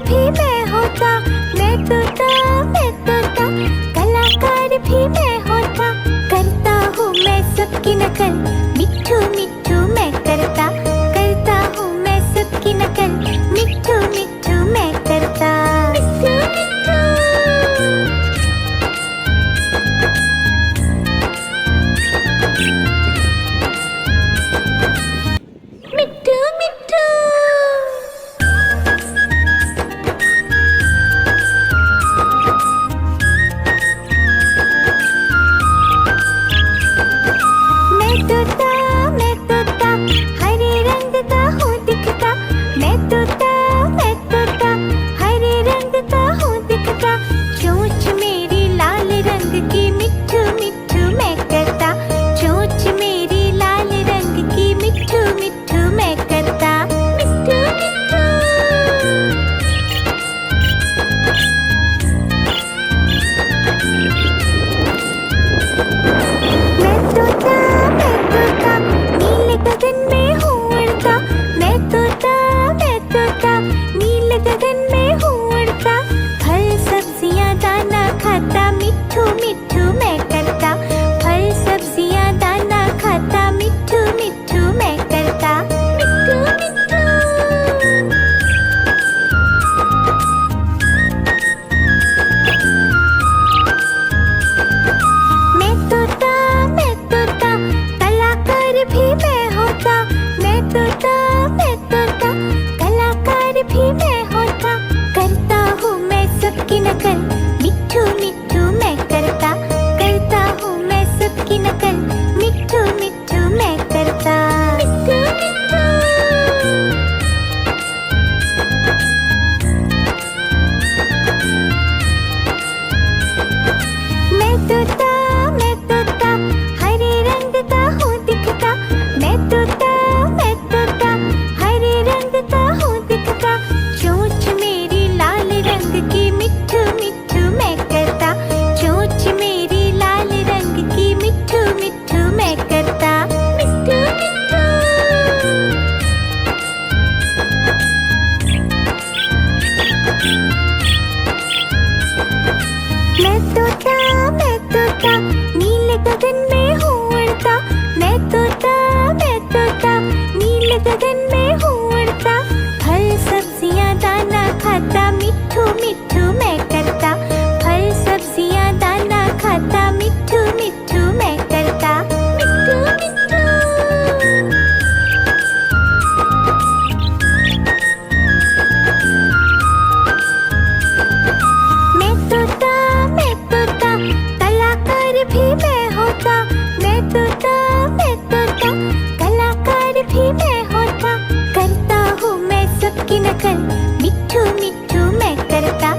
भी मैं होता, मैं तोता, मैं तोता, कलाकार भी मैं होता। करता हूँ मैं सबकी नकल, मिट्ठू मिट्ठू मैं करता हूँ मैं सबकी नकल, मिट्ठू मिट्ठू मैं करता। मिट्ठू मिट्ठू मिट्ठू। मैं तोता हरे रंग का हूँ दिखता, मैं तोता हरे रंग का हूँ दिखता। चोंच मेरी लाल रंग की, मिट्ठू मिट्ठू मैं करता, चोंच मेरी लाल रंग की, मिट्ठू मिट्ठू मैं करता। मिट्ठू मिट्ठू। मैं तोता नीले गगन में हूँ उड़ता, मैं तोता नीले गगन में हूँ उड़ता। फल सब्जियाँ दाना खाता, मिट्ठू मिट्ठू मैं करता, फल सब्जियाँ दाना खाता, मिट्ठू मिट्ठू मैं करता। मिट्ठू मिट्ठू। मैं तोता कलाकार भी मैं होता, मैं तोता कलाकार भी मैं होता। करता हूँ मैं सबकी नकल, मिट्ठू मिट्ठू मैं करता हूँ मैं सबकी नकल, मिट्ठू मिट्ठू मैं करता। मिट्ठू मिट्ठू। मैं तोता हरे रंग का हूँ दिखता, मैं तोता हरे रंग का हूँ दिखता। चोंच मेरी लाल रंग की, मिट्ठू मिट्ठू मैं करता, चोंच मेरी लाल रंग की, मिट्ठू मिट्ठू मैं करता। मिट्ठू मिट्ठू। मैं तोता नीले गगन में हूँ उड़ता, मैं तोता नीले गगन में हूँ उड़ता। फल सब्जियाँ दाना खाता, मिट्ठू मिट्ठू मैं करता, फल सब्जियाँ दाना खाता, मिट्ठू मिट्ठू मैं करता। मिट्ठू मिट्ठू। मैं तोता कलाकार भी मैं होता, मैं तोता कलाकार भी मैं होता। करता हूँ मैं सबकी नकल, मिट्ठू मिट्ठू मैं करता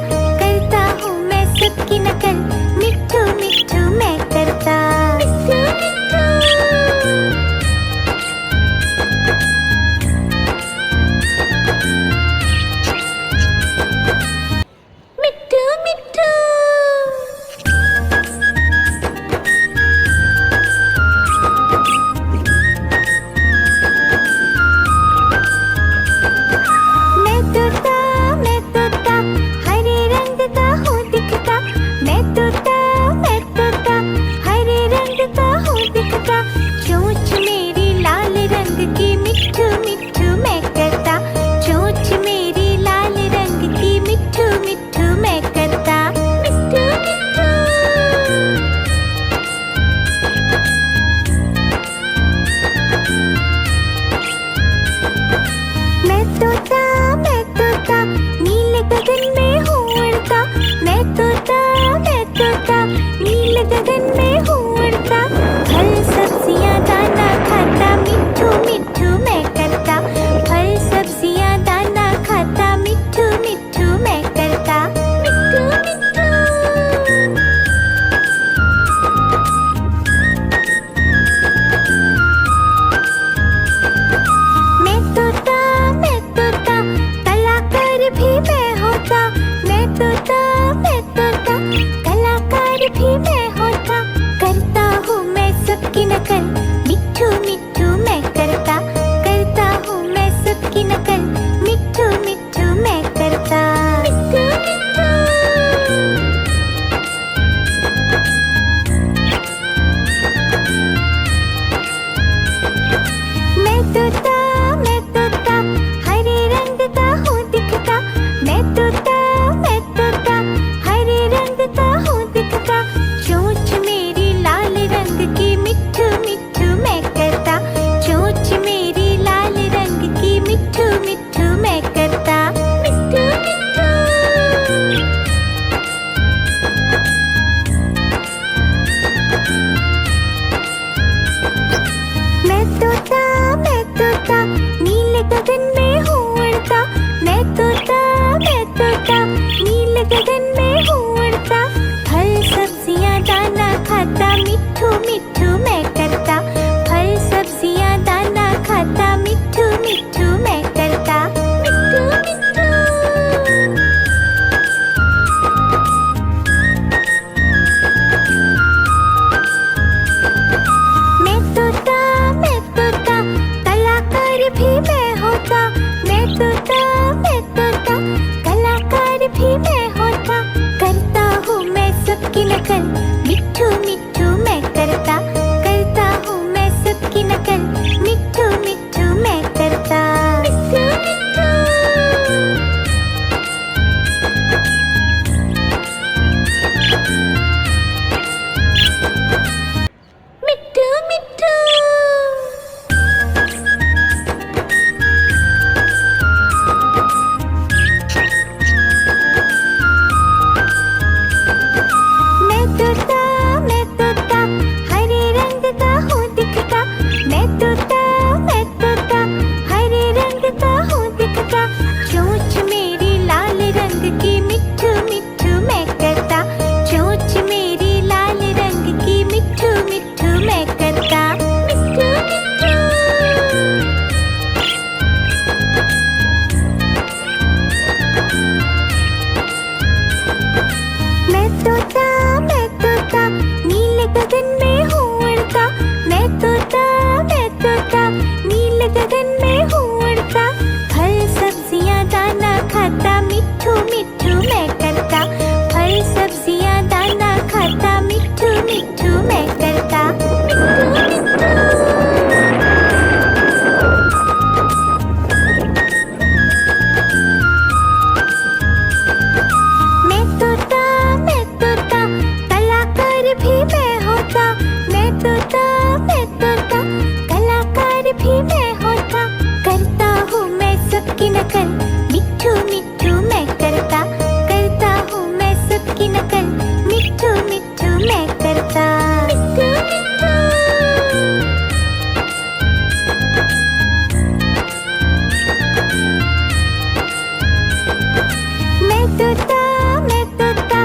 मैं तोता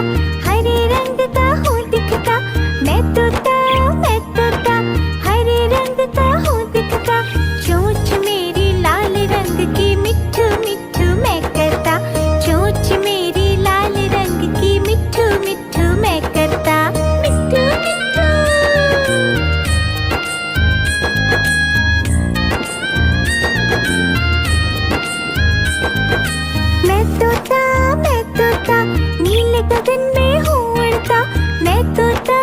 हरे रंग का हूँ दिखता, मैं तोता हरे रंग का हूँ दिखता। चोंच मेरी लाल रंग की मिट्ठू मिट्ठू मैं करता, चोंच मेरी लाल रंग की मिट्ठू मिट्ठू मैं करता। मिट्ठू मिट्ठू मैं तोता नीले गगन में हूँ उड़ता, मैं तोता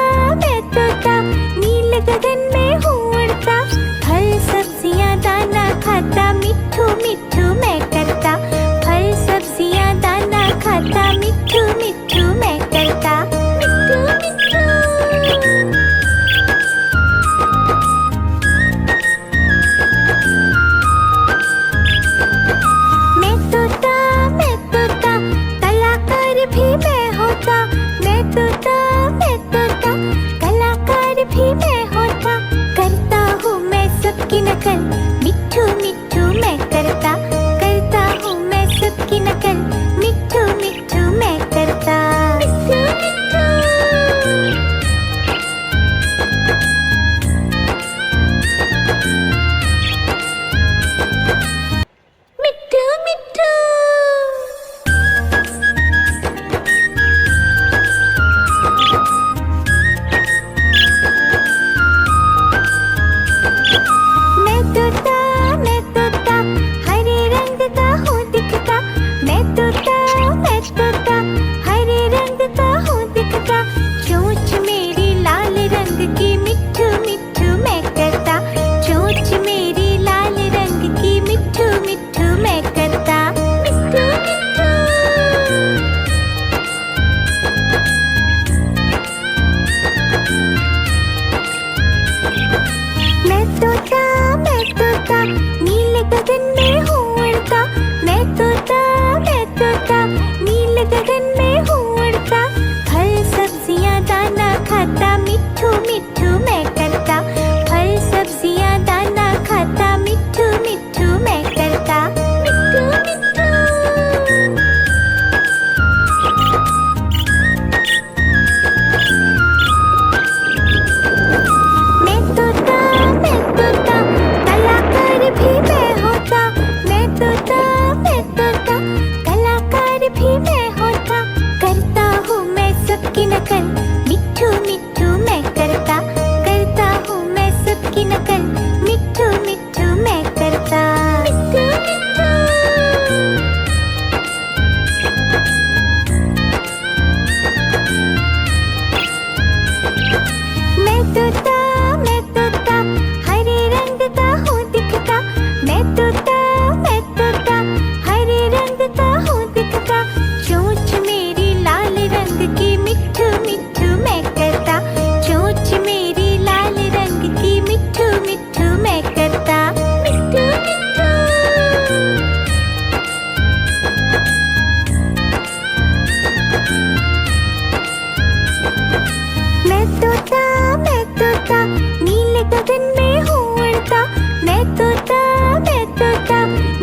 नीले गगन में हूँ उड़ता। फल सब्जियाँ दाना खाता, मिट्ठू मिट्ठू मैं करता, फल सब्जियाँ दाना खाता, मिट्ठू मिट्ठू मैं करता। मिट्ठू मिट्ठू मैं तोता कलाकार भी मैं होता, मैं तोता कलाकार भी मैं होता। करता हूँ मैं सबकी नकल, मिट्ठू मिट्ठू मैं करता, करता हूँ मैं सबकी नकल, मिट्ठू मिट्ठू मैं करता। मिट्ठू मिट्ठू मिट्ठू मिट्ठू मैं तोता हरे रंग का हूँ दिखता, मैं तोता हरे रंग का हूँ दिखता। चोंच मेरी लाल रंग की मिट्ठू मिट्ठू मैं करता, चोंच मेरी लाल रंग की मिट्ठू मिट्ठू मैं करता। मिट्ठू मिट्ठू मैं तोता नीले गगन में हूँ उड़ता, मैं तोता नीले गगन में हूँ उड़ता। फल सब्जियाँ दाना खाता, मिट्ठू मिट्ठू मैं करता, फल सब्जियाँ दाना खाता, मिट्ठू मिट्ठू मैं करता। मिट्ठू मिट्ठू मैं तोता कलाकार भी मैं होता, मैं तोता कलाकार भी मैं होता। करता हूँ मैं सबकी नकल, मिट्ठू मिट्ठू मैं करता, करता हूँ मैं सबकी नकल, मिट्ठू मिट्ठू मैं करता। मिट्ठू मिट्ठू मैं तोता हरे रंग का हूँ दिखता, मैं तोता हरे रंग का हूँ दिखता। चोंच मेरी लाल रंग की मिट्ठू मिट्ठू मैं करता, चोंच मेरी लाल रंग की मिट्ठू मिट्ठू मैं करता। मिट्ठू मिट्ठू मैं तोता नीले गगन में हूँ उड़ता, मैं तोता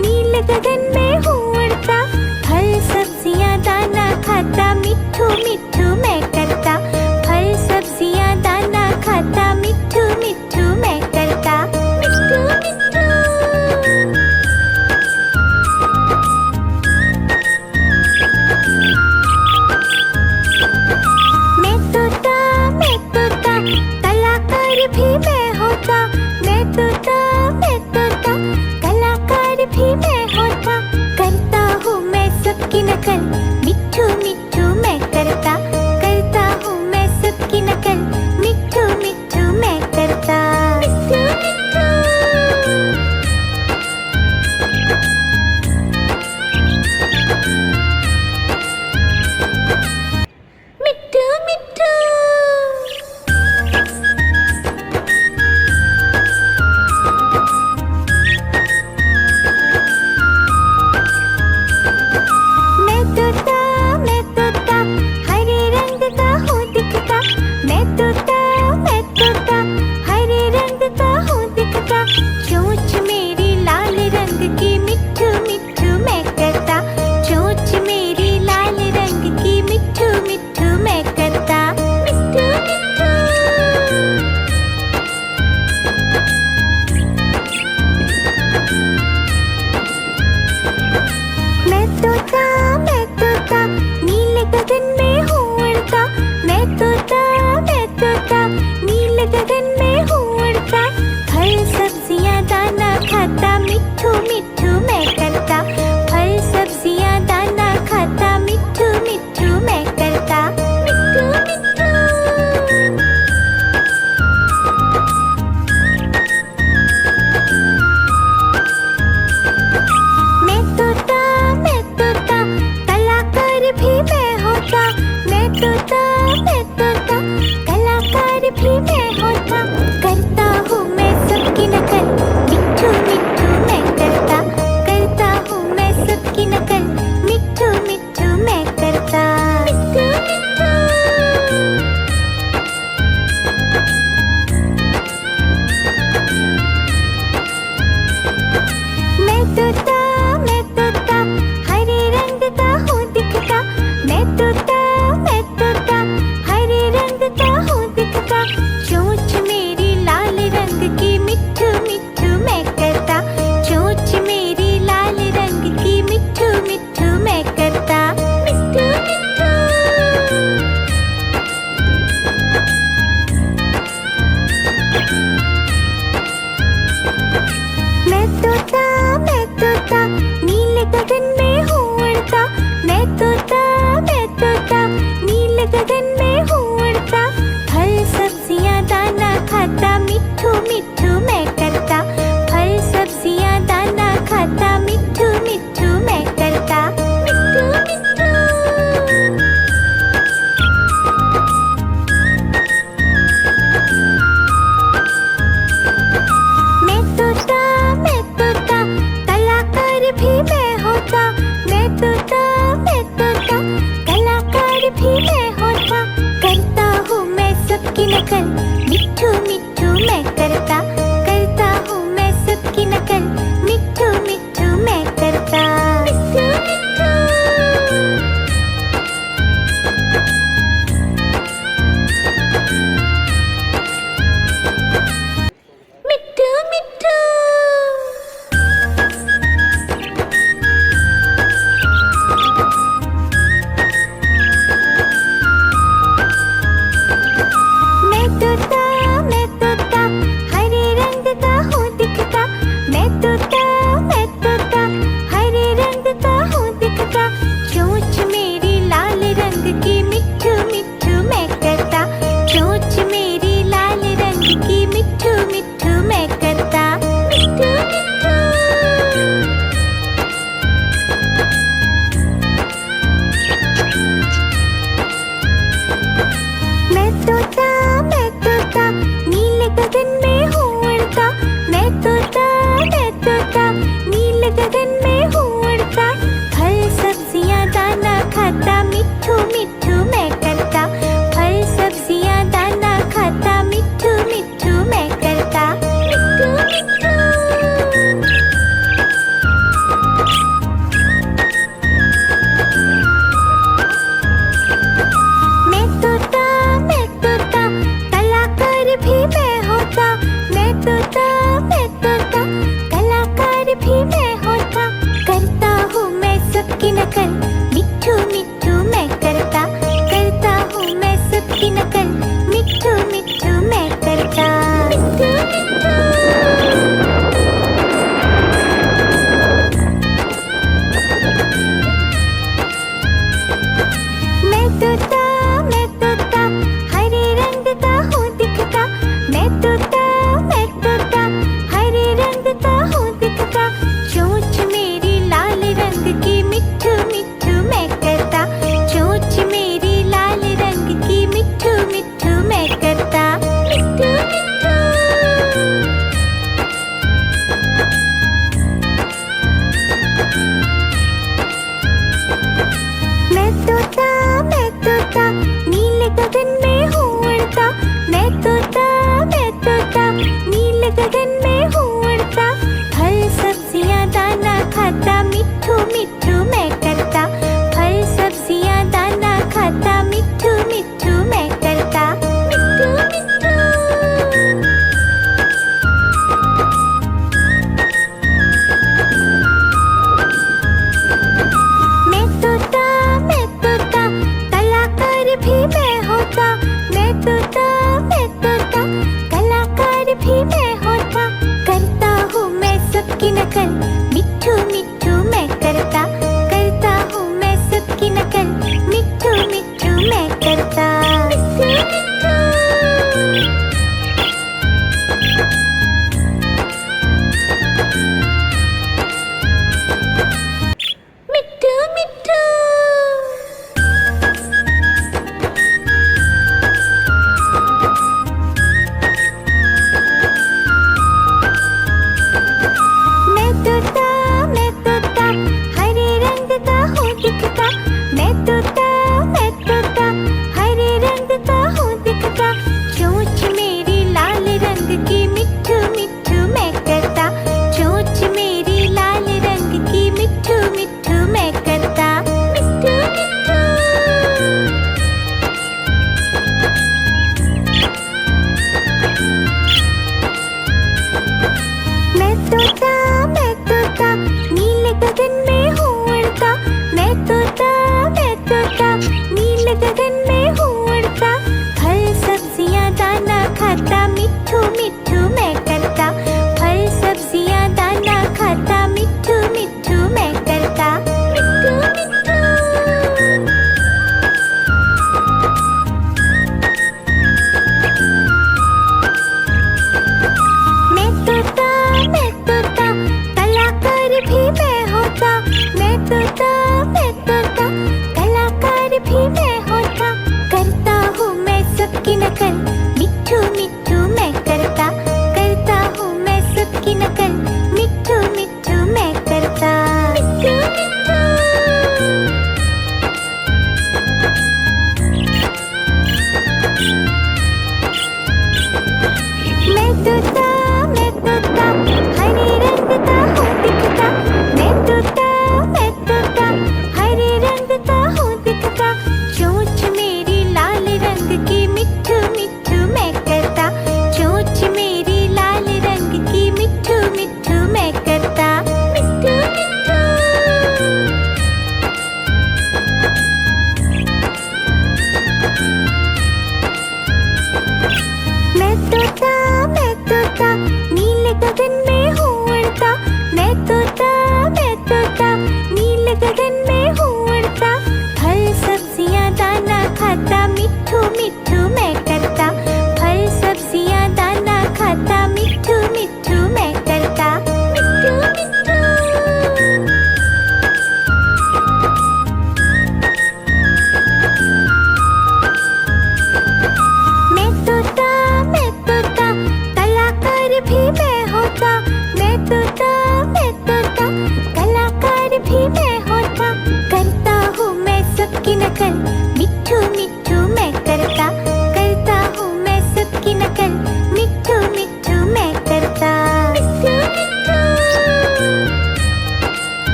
नीले गगन में हूँ उड़ता। फल सब्जियाँ दाना खाता, मिट्ठू मिट्ठू मैं करता, फल सब्जियाँ दाना खाता, मिट्ठू मिट्ठू मैं करता। मिट्ठू मिट्ठू मैं तोता कलाकार भी मैं होता, मैं तोता कलाकार भी मैं होता। करता हूँ मैं सबकी नकल, मिट्ठू मिट्ठू मैं करता, करता हूँ मैं सबकी नकल, मिट्ठू मिट्ठू मैं करता। मिट्ठू मिट्ठू मिट्ठू मिट्ठू मैं तोता हरे तोता मैं तोता, कलाकार भी मैं होता, करता हूँ मैं सबकी नकल, मिट्ठू मिट्ठू मैं करता हूँ मैं सबकी नकल, मिट्ठू मिट्ठू मैं करता।